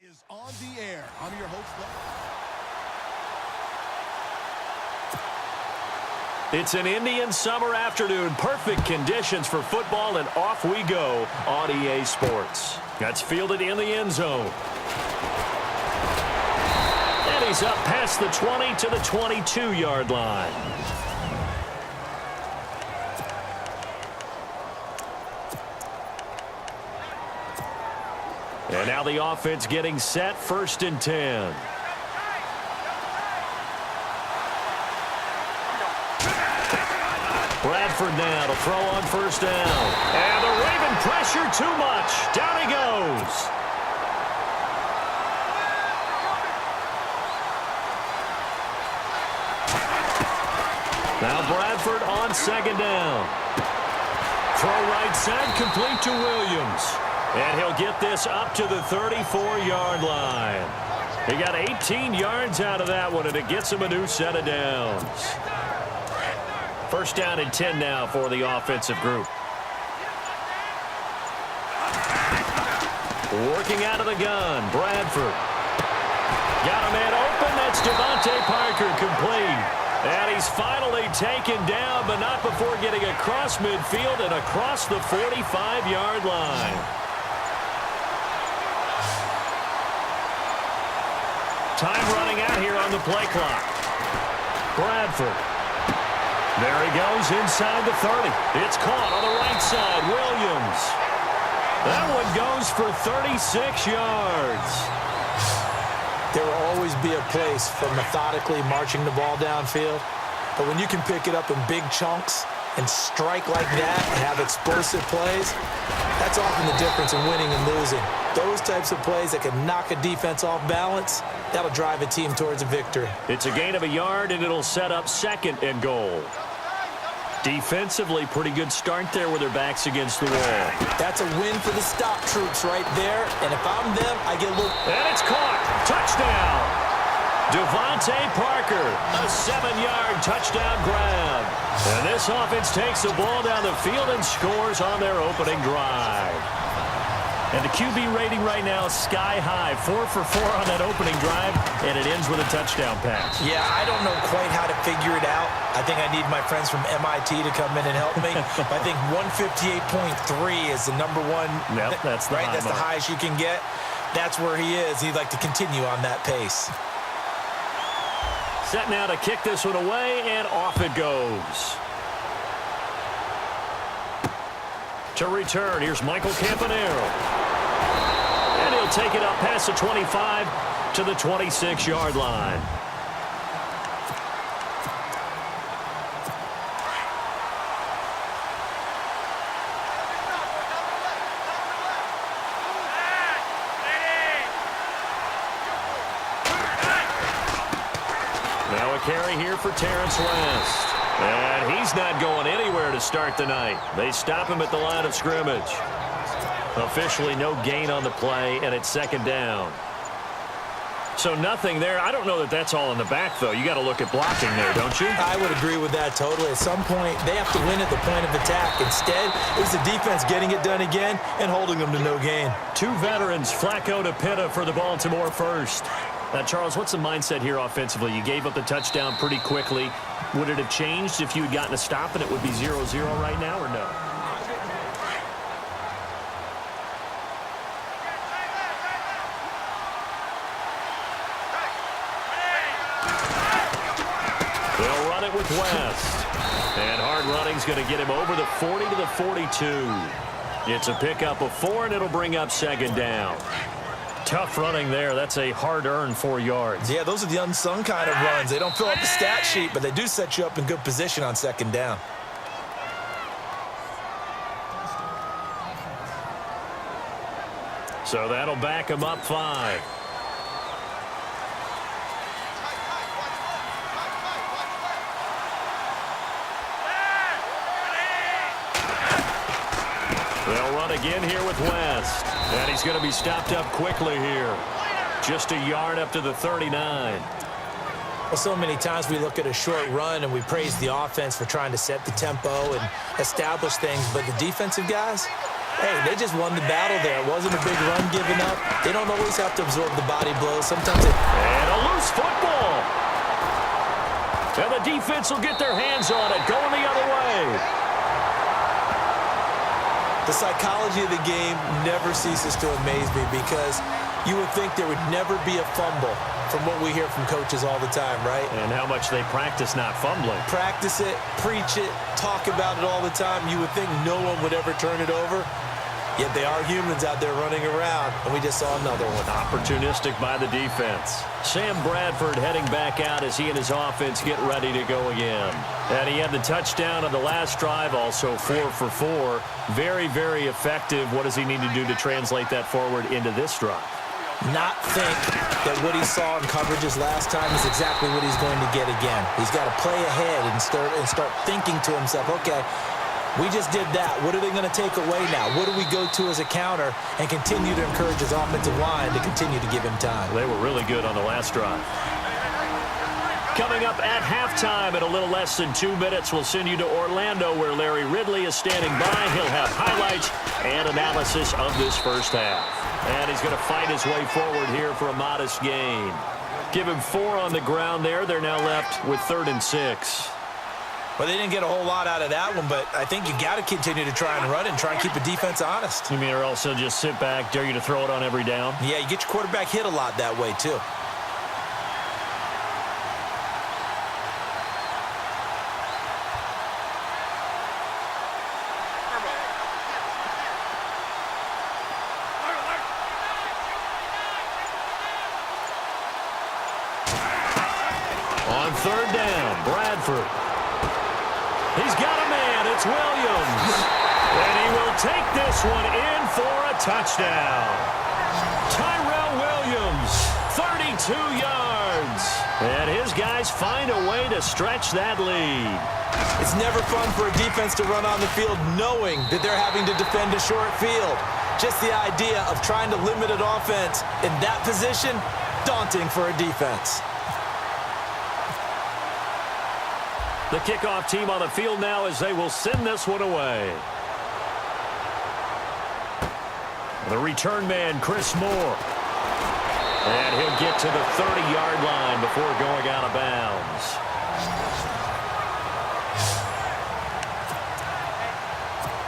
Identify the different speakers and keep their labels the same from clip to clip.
Speaker 1: Is on the air. I'm your host.
Speaker 2: It's an Indian summer afternoon. Perfect conditions for football, and off we go on EA Sports. That's fielded in the end zone. And he's up past the 20 to the 22-yard line. And now the offense getting set, 1st and 10. Bradford now to throw on 1st down. And the Raven pressure too much. Down he goes. Now Bradford on 2nd down. Throw right side, complete to Williams. And he'll get this up to the 34-yard line. He got 18 yards out of that one, and it gets him a new set of downs. 1st down and 10 now for the offensive group. Working out of the gun, Bradford. Got a man open, that's Devontae Parker, complete. And he's finally taken down, but not before getting across midfield and across the 45-yard line. Time running out here on the play clock. Bradford. There he goes inside the 30. It's caught on the right side. Williams. That one goes for 36 yards.
Speaker 3: There will always be a place for methodically marching the ball downfield. But when you can pick it up in big chunks and strike like that and have explosive plays, that's often the difference in winning and losing. Those types of plays that can knock a defense off balance, that'll drive a team towards a victory.
Speaker 2: It's a gain of a yard, and it'll set up 2nd and goal. Defensively, pretty good start there with their backs against the wall.
Speaker 3: That's a win for the stop troops right there. And if I'm them, I get a little...
Speaker 2: And it's caught. Touchdown. Devontae Parker, a 7-yard touchdown grab. And this offense takes the ball down the field and scores on their opening drive. And the QB rating right now is sky high. 4 for 4 on that opening drive, and it ends with a touchdown pass.
Speaker 3: Yeah, I don't know quite how to figure it out. I think I need my friends from MIT to come in and help me. I think 158.3 is the number one.
Speaker 2: Yep, that's the
Speaker 3: right. That's the highest you can get. That's where he is. He'd like to continue on that pace.
Speaker 2: Set now to kick this one away, and off it goes. To return, here's Michael Campanero. And he'll take it up past the 25 to the 26-yard line. Now a carry here for Terrence West. And he's not going anywhere to start the night. They stop him at the line of scrimmage. Officially no gain on the play, and it's 2nd down. So nothing there. I don't know that that's all in the back, though. You got to look at blocking there, don't you?
Speaker 3: I would agree with that totally. At some point, they have to win at the point of attack. Instead, it was the defense getting it done again and holding them to no gain.
Speaker 2: 2 veterans, Flacco to Pitta for the Baltimore first. Now, Charles, what's the mindset here offensively? You gave up the touchdown pretty quickly. Would it have changed if you had gotten a stop and it would be 0-0 right now, or no? They'll run it with West. And hard running's going to get him over the 40 to the 42. It's a pickup of 4, and it'll bring up 2nd down. Tough running there. That's a hard-earned 4 yards.
Speaker 3: Yeah, those are the unsung kind of runs. They don't fill up the stat sheet, but they do set you up in good position on 2nd down.
Speaker 2: So that'll back him up 5. They'll run again here with West. And he's going to be stopped up quickly here. Just a yard up to the 39.
Speaker 3: Well, so many times we look at a short run and we praise the offense for trying to set the tempo and establish things, but the defensive guys, Hey, they just won the battle there. It wasn't a big run given up. They don't always have to absorb the body blows. Sometimes they...
Speaker 2: And a loose football. And the defense will get their hands on it, going the other way.
Speaker 3: The psychology of the game never ceases to amaze me because you would think there would never be a fumble from what we hear from coaches all the time, right?
Speaker 2: And how much they practice not fumbling.
Speaker 3: Practice it, preach it, talk about it all the time. You would think no one would ever turn it over. Yet they are humans out there running around, and we just saw another one.
Speaker 2: Opportunistic by the defense. Sam Bradford heading back out as he and his offense get ready to go again. And he had the touchdown on the last drive, also 4 for 4. Very, very effective. What does he need to do to translate that forward into this drive?
Speaker 3: Not think that what he saw in coverages last time is exactly what he's going to get again. He's got to play ahead and start thinking to himself, okay, we just did that. What are they going to take away now? What do we go to as a counter? And continue to encourage his offensive line to continue to give him time.
Speaker 2: They were really good on the last drive. Coming up at halftime in a little less than 2 minutes, we'll send you to Orlando where Larry Ridley is standing by. He'll have highlights and analysis of this first half. And he's going to fight his way forward here for a modest gain. Give him 4 on the ground there. They're now left with 3rd and 6.
Speaker 3: Well, they didn't get a whole lot out of that one, but I think you got to continue to try and run it and try and keep the defense honest.
Speaker 2: You mean, or also just sit back, dare you to throw it on every down?
Speaker 3: Yeah, you get your quarterback hit a lot that way, too.
Speaker 2: On 3rd down, Bradford. He's got a man. It's Williams. And he will take this one in for a touchdown. Tyrell Williams, 32 yards. And his guys find a way to stretch that lead.
Speaker 3: It's never fun for a defense to run on the field knowing that they're having to defend a short field. Just the idea of trying to limit an offense in that position, daunting for a defense.
Speaker 2: The kickoff team on the field now as they will send this one away. The return man, Chris Moore. And he'll get to the 30-yard line before going out of bounds.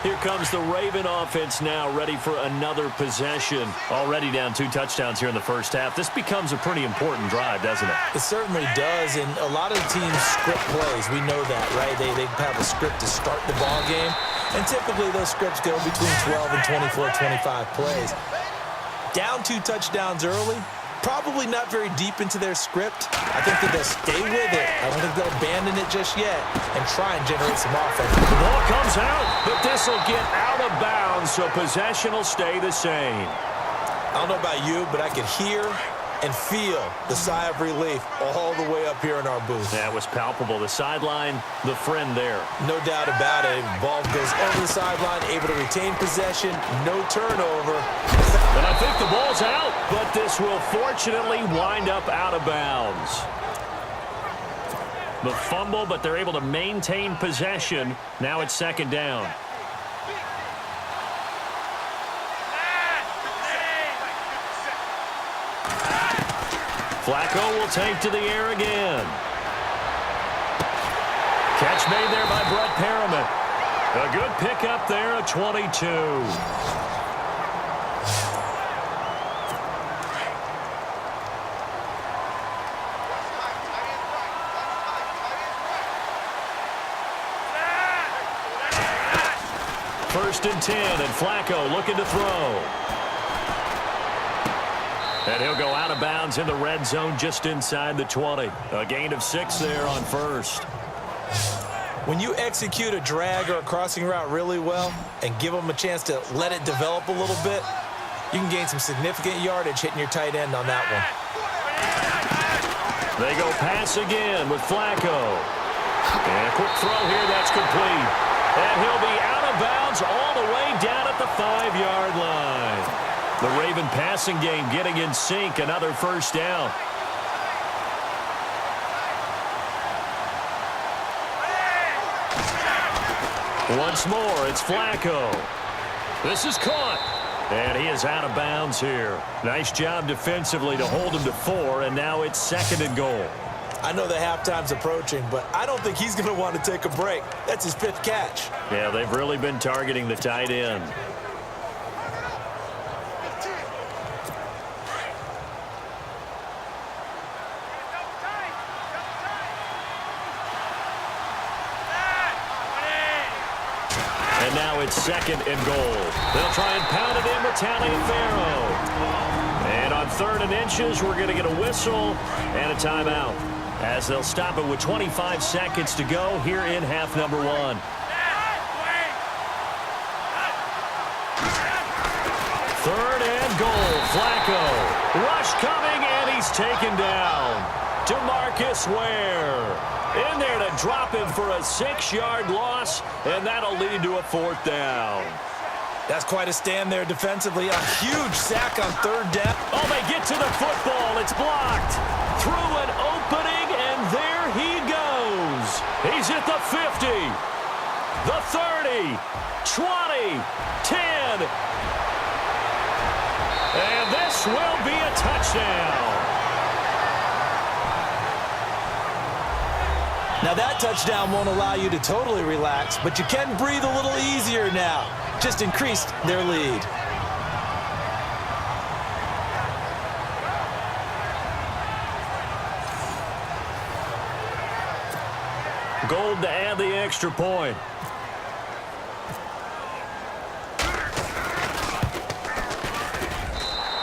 Speaker 2: Here comes the Raven offense now, ready for another possession. Already down 2 touchdowns here in the first half. This becomes a pretty important drive, doesn't it?
Speaker 3: It certainly does, and a lot of teams script plays. We know that, right? They have a script to start the ball game, and typically those scripts go between 12 and 24, 25 plays. Down 2 touchdowns early, probably not very deep into their script. I think that they'll stay with it. I don't think they'll abandon it just yet and try and generate some offense.
Speaker 2: The ball comes out, but this will get out of bounds, so possession will stay the same.
Speaker 3: I don't know about you, but I could hear and feel the sigh of relief all the way up here in our booth.
Speaker 2: That was palpable. The sideline, the friend there.
Speaker 3: No doubt about it. Ball goes over the sideline, able to retain possession, no turnover.
Speaker 2: And I think the ball's out, but this will fortunately wind up out of bounds. The fumble, but they're able to maintain possession. Now it's 2nd down. Flacco will take to the air again. Catch made there by Brett Perriman. A good pickup there at 22. First and 10, and Flacco looking to throw. And he'll go out of bounds in the red zone just inside the 20. A gain of 6 there on first.
Speaker 3: When you execute a drag or a crossing route really well and give them a chance to let it develop a little bit, you can gain some significant yardage hitting your tight end on that one.
Speaker 2: They go pass again with Flacco. And a quick throw here, that's complete. And he'll be out of bounds all the way down at the 5-yard line. The Raven passing game getting in sync, another first down. Once more, it's Flacco. This is caught. And he is out of bounds here. Nice job defensively to hold him to 4, and now it's 2nd and goal.
Speaker 3: I know the halftime's approaching, but I don't think he's going to want to take a break. That's his 5th catch.
Speaker 2: Yeah, they've really been targeting the tight end. And now it's 2nd and goal. They'll try and pound it in with Taliaferro. And on 3rd and inches, we're going to get a whistle and a timeout, as they'll stop it with 25 seconds to go here in half number 1. 3rd and goal. Flacco. Rush coming, and he's taken down. DeMarcus Ware in there to drop him for a 6-yard loss, and that'll lead to a 4th down.
Speaker 3: That's quite a stand there defensively. A huge sack on 3rd down.
Speaker 2: Oh, they get to the football. It's blocked. Through an opening, and there he goes. He's at the 50, the 30, 20, 10. And this will be a touchdown.
Speaker 3: Now that touchdown won't allow you to totally relax, but you can breathe a little easier now. Just increased their lead.
Speaker 2: Gold to add the extra point.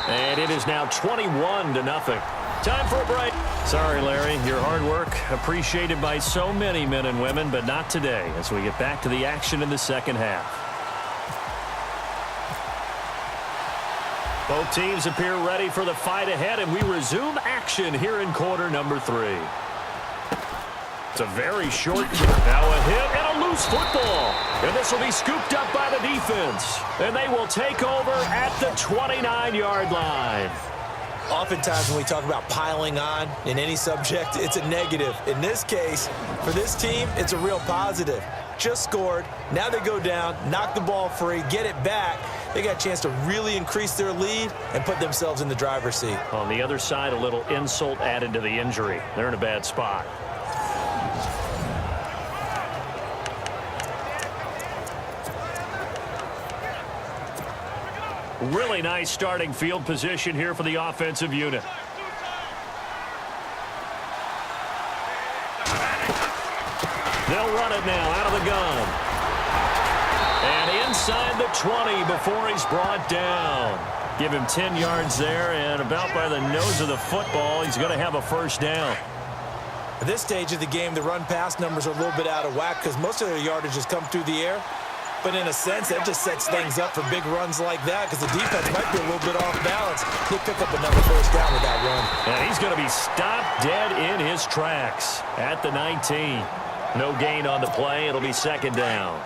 Speaker 2: And it is now 21-0. Time for a break. Sorry, Larry. Your hard work appreciated by so many men and women, but not today as we get back to the action in the 2nd half. Both teams appear ready for the fight ahead, and we resume action here in quarter number 3. It's a very short kick. Now a hit and a loose football. And this will be scooped up by the defense. And they will take over at the 29-yard line.
Speaker 3: Oftentimes when we talk about piling on in any subject, it's a negative. In this case, for this team, it's a real positive. Just scored. Now they go down, knock the ball free, get it back. They got a chance to really increase their lead and put themselves in the driver's seat.
Speaker 2: On the other side, a little insult added to the injury. They're in a bad spot. Really nice starting field position here for the offensive unit. They'll run it now out of the gun. And inside the 20 before he's brought down. Give him 10 yards there, and about by the nose of the football, he's going to have a 1st down.
Speaker 3: At this stage of the game, the run-pass numbers are a little bit out of whack because most of their yardage has come through the air. But in a sense, that just sets things up for big runs like that because the defense might be a little bit off balance. He'll pick up another 1st down with that run.
Speaker 2: And he's going to be stopped dead in his tracks at the 19. No gain on the play. It'll be 2nd down.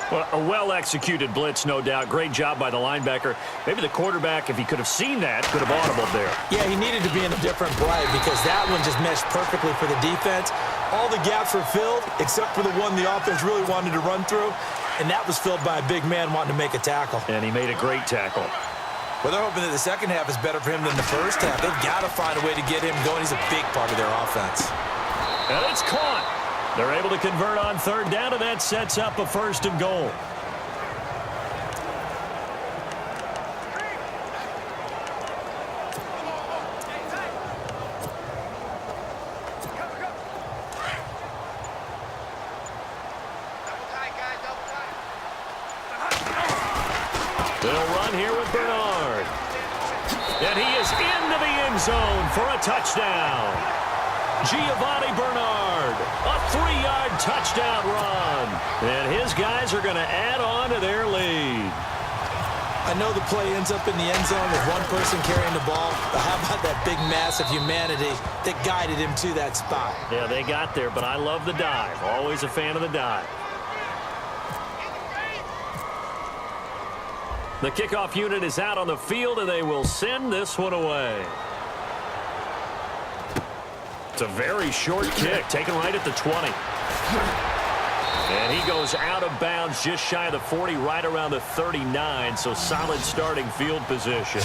Speaker 2: Well, a well-executed blitz, no doubt. Great job by the linebacker. Maybe the quarterback, if he could have seen that, could have audibled there.
Speaker 3: Yeah, he needed to be in a different play because that one just meshed perfectly for the defense. All the gaps were filled except for the one the offense really wanted to run through. And that was filled by a big man wanting to make a tackle.
Speaker 2: And he made a great tackle.
Speaker 3: Well, they're hoping that the 2nd half is better for him than the 1st half. They've got to find a way to get him going. He's a big part of their offense.
Speaker 2: And it's caught. They're able to convert on 3rd down, and that sets up a 1st and goal. They'll run here with Bernard. And he is into the end zone for a touchdown. Giovanni Bernard, a 3-yard touchdown run. And his guys are going to add on to their lead.
Speaker 3: I know the play ends up in the end zone with one person carrying the ball, but how about that big mass of humanity that guided him to that spot?
Speaker 2: Yeah, they got there, but I love the dive. Always a fan of the dive. The kickoff unit is out on the field, and they will send this one away. It's a very short kick, taken right at the 20. And he goes out of bounds just shy of the 40, right around the 39, so solid starting field position.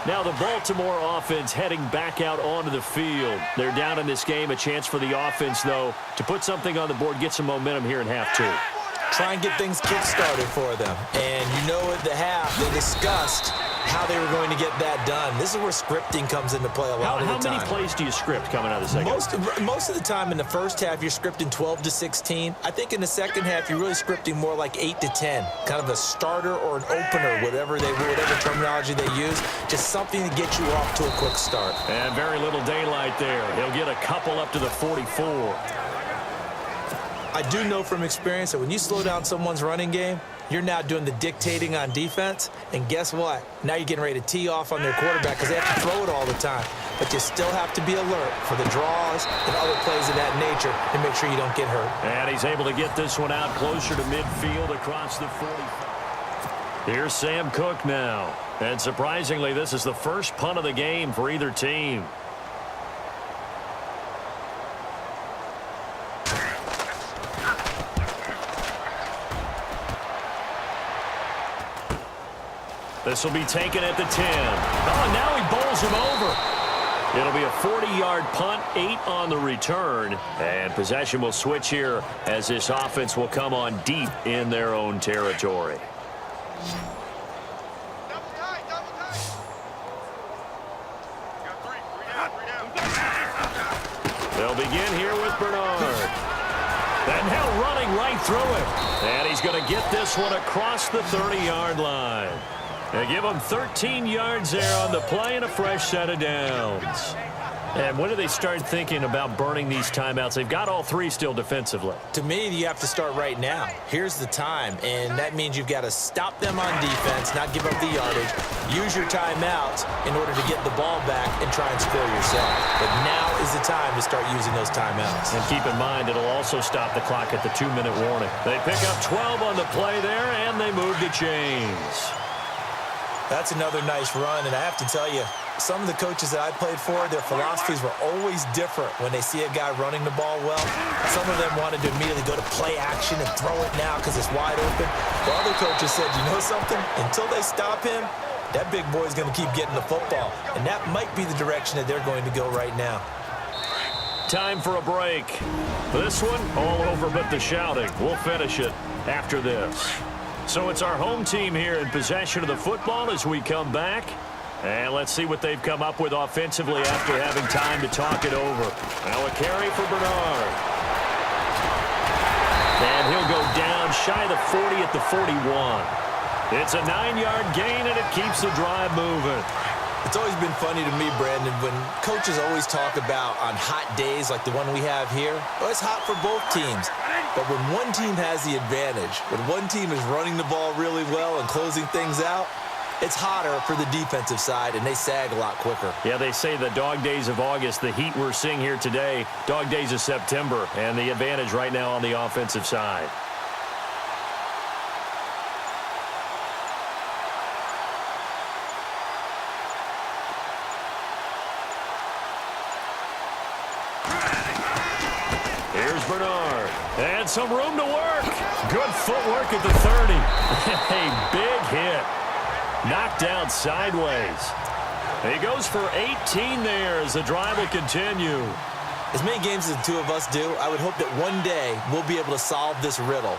Speaker 2: Now the Baltimore offense heading back out onto the field. They're down in this game. A chance for the offense, though, to put something on the board, get some momentum here in half two.
Speaker 3: Try and get things kick-started for them. And you know at the half, they discussed how they were going to get that done. This is where scripting comes into play a lot of the time.
Speaker 2: How many plays do you script coming out of the second?
Speaker 3: Most of the time in the first half, you're scripting 12 to 16. I think in the second half, you're really scripting more like 8 to 10. Kind of a starter or an opener, whatever terminology they use. Just something to get you off to a quick start.
Speaker 2: And very little daylight there. He'll get a couple up to the 44.
Speaker 3: I do know from experience that when you slow down someone's running game, you're now doing the dictating on defense. And guess what? Now you're getting ready to tee off on their quarterback because they have to throw it all the time. But you still have to be alert for the draws and other plays of that nature to make sure you don't get hurt.
Speaker 2: And he's able to get this one out closer to midfield across the 40. Here's Sam Cook now. And surprisingly, this is the first punt of the game for either team. This will be taken at the 10. Oh, and now he bowls him over. It'll be a 40-yard punt, 8 on the return. And possession will switch here as this offense will come on deep in their own territory. They'll begin here with Bernard. And now running right through it. And he's going to get this one across the 30-yard line. They give them 13 yards there on the play and a fresh set of downs. And when do they start thinking about burning these timeouts? They've got all three still defensively.
Speaker 3: To me, you have to start right now. Here's the time, and that means you've got to stop them on defense, not give up the yardage, use your timeouts in order to get the ball back and try and score yourself. But now is the time to start using those timeouts.
Speaker 2: And keep in mind, it'll also stop the clock at the 2-minute warning. They pick up 12 on the play there, and they move the chains.
Speaker 3: That's another nice run, and I have to tell you, some of the coaches that I played for, their philosophies were always different when they see a guy running the ball well. Some of them wanted to immediately go to play action and throw it now because it's wide open. While other coaches said, you know something? Until they stop him, that big boy's going to keep getting the football. And that might be the direction that they're going to go right now.
Speaker 2: Time for a break. This one, all over but the shouting. We'll finish it after this. So it's our home team here in possession of the football as we come back. And let's see what they've come up with offensively after having time to talk it over. Now a carry for Bernard. And he'll go down shy of the 40 at the 41. It's a 9-yard gain, and it keeps the drive moving.
Speaker 3: It's always been funny to me, Brandon, when coaches always talk about on hot days like the one we have here. Well, it's hot for both teams. But when one team has the advantage, when one team is running the ball really well and closing things out, it's hotter for the defensive side, and they sag a lot quicker.
Speaker 2: Yeah, they say the dog days of August, the heat we're seeing here today, dog days of September, and the advantage right now on the offensive side. Here's Bernard. And some room to work. Good footwork at the 30. A big hit. Knocked down sideways. He goes for 18 there as the drive will continue.
Speaker 3: As many games as the two of us do, I would hope that one day we'll be able to solve this riddle.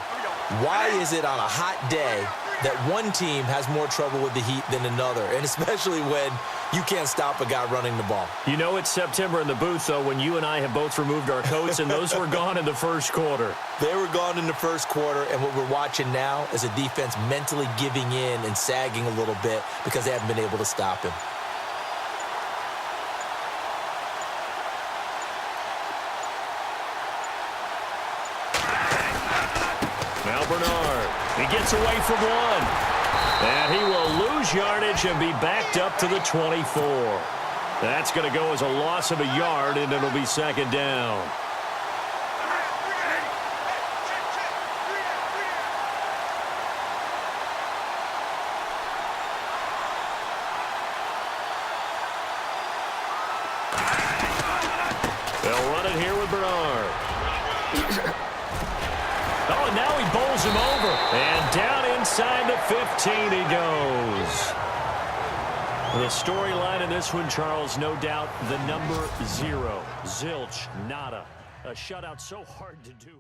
Speaker 3: Why is it on a hot day that one team has more trouble with the heat than another, and especially when you can't stop a guy running the ball?
Speaker 2: You know it's September in the booth, though, when you and I have both removed our coats, and those were gone in the first quarter.
Speaker 3: They were gone in the first quarter, and what we're watching now is a defense mentally giving in and sagging a little bit because they haven't been able to stop him.
Speaker 2: Now Bernard. He gets away from one. And he will lose yardage and be backed up to the 24. That's going to go as a loss of a yard, and it'll be second down. They'll run it here with Bernard. bowls him over. And down inside the 15 he goes. The storyline in this one, Charles, no doubt the number 0. Zilch, nada. A shutout so hard to do.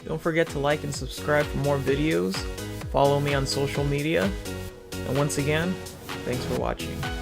Speaker 4: Don't forget to like and subscribe for more videos. Follow me on social media. And once again, thanks for watching.